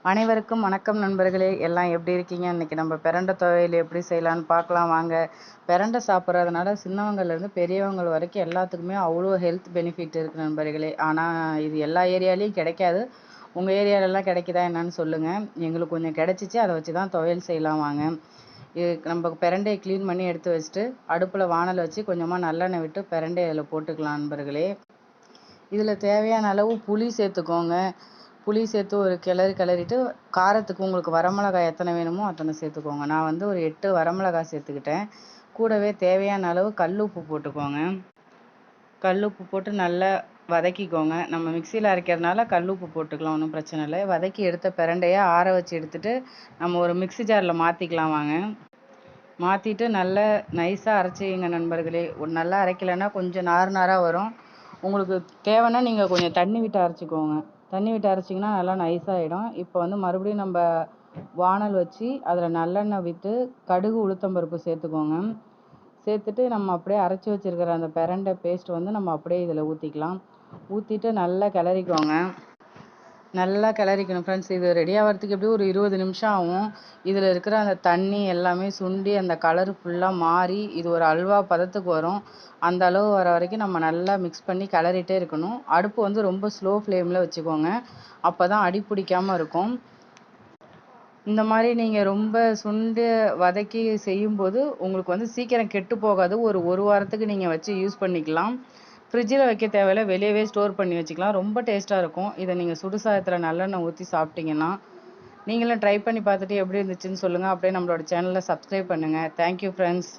அனைவருக்கும் வணக்கம் நண்பர்களே. எல்லாம் எப்படி இருக்கீங்க? இன்னைக்கு நம்ம பிரண்டை துவையல் எப்படி செய்யலான்னு பார்க்கலாம் வாங்க. பிரண்டை சாப்பிட்றதுனால சின்னவங்கலேருந்து பெரியவங்க வரைக்கும் எல்லாத்துக்குமே அவ்வளோ ஹெல்த் பெனிஃபிட் இருக்குது நண்பர்களே. ஆனால் இது எல்லா ஏரியாலையும் கிடைக்காது. உங்கள் ஏரியாலெல்லாம் கிடைக்குதா என்னன்னு சொல்லுங்கள். எங்களுக்கு கொஞ்சம் கிடச்சிச்சு, அதை வச்சு தான் துவையல் செய்யலாம் வாங்க. இது நம்ம பிரண்டையை க்ளீன் பண்ணி எடுத்து வச்சுட்டு அடுப்பில் வானல் வச்சு கொஞ்சமாக நல்லெண்ணெய் விட்டு பிரண்டையை அதில் போட்டுக்கலாம் நண்பர்களே. இதில் தேவையான அளவு புளி சேர்த்துக்கோங்க. புளி சேர்த்து ஒரு கிளறிட்டு காரத்துக்கு உங்களுக்கு வரமிளகாய் எத்தனை வேணுமோ அத்தனை சேர்த்துக்கோங்க. நான் வந்து ஒரு 8 வரமிளகாய் சேர்த்துக்கிட்டேன். கூடவே தேவையான அளவு கல் உப்பு போட்டுக்கோங்க. கல் உப்பு போட்டு நல்லா வதக்கிக்கோங்க. நம்ம மிக்சியில் அரைக்கிறதுனால கல் உப்பு போட்டுக்கலாம், ஒன்றும் பிரச்சனை இல்லை. வதக்கி எடுத்த பிரண்டையை ஆற வச்சு எடுத்துகிட்டு நம்ம ஒரு மிக்சி ஜாரில் மாற்றிக்கலாம் வாங்க. மாற்றிட்டு நல்லா நைஸாக அரைச்சிங்க நண்பர்களே. நல்லா அரைக்கலைன்னா கொஞ்சம் நாராக வரும். உங்களுக்கு தேவைன்னா நீங்கள் கொஞ்சம் தண்ணி விட்டு அரைச்சிக்கோங்க. தண்ணி விட்டு அரைச்சிங்கன்னா நல்லா நைஸாகிடும். இப்போ வந்து மறுபடியும் நம்ம வானல் வச்சு அதில் நல்லெண்ணெய் விட்டு கடுகு உளுத்தம்பருப்பு சேர்த்துக்கோங்க. சேர்த்துட்டு நம்ம அப்படியே அரைச்சி வச்சுருக்கிற அந்த பிரண்டை பேஸ்ட் வந்து நம்ம அப்படியே இதில் ஊற்றிக்கலாம். ஊற்றிட்டு நல்லா கிளறிக்கோங்க. நல்லா கிளறிக்கணும் ஃப்ரெண்ட்ஸ். இது ரெடி ஆகிறதுக்கு எப்படியும் ஒரு 20 நிமிஷம் ஆகும். இதில் இருக்கிற அந்த தண்ணி எல்லாமே சுண்டி அந்த கலர் ஃபுல்லாக மாறி இது ஒரு அல்வா பதத்துக்கு வரும். அந்த அளவு வர வரைக்கும் நம்ம நல்லா மிக்ஸ் பண்ணி கிளறிட்டே இருக்கணும். அடுப்பு வந்து ரொம்ப ஸ்லோ ஃப்ளேமில் வச்சுக்கோங்க. அப்போ தான் அடி பிடிக்காமல் இருக்கும். இந்த மாதிரி நீங்கள் ரொம்ப சுண்டு வதக்கி செய்யும்போது உங்களுக்கு வந்து சீக்கிரம் கெட்டு போகாது. ஒரு வாரத்துக்கு நீங்கள் வச்சு யூஸ் பண்ணிக்கலாம். ஃப்ரிட்ஜில் வைக்க தேவையில்ல, வெளியவே ஸ்டோர் பண்ணி வச்சுக்கலாம். ரொம்ப டேஸ்ட்டாக இருக்கும். இதை நீங்கள் சுடுசாதத்தில் நல்லெண்ணெய் ஊற்றி சாப்பிட்டீங்கன்னா. நீங்களும் ட்ரை பண்ணி பார்த்துட்டு எப்படி இருந்துச்சுன்னு சொல்லுங்கள். அப்படியே நம்மளோட சேனலை சப்ஸ்கிரைப் பண்ணுங்கள். Thank you friends.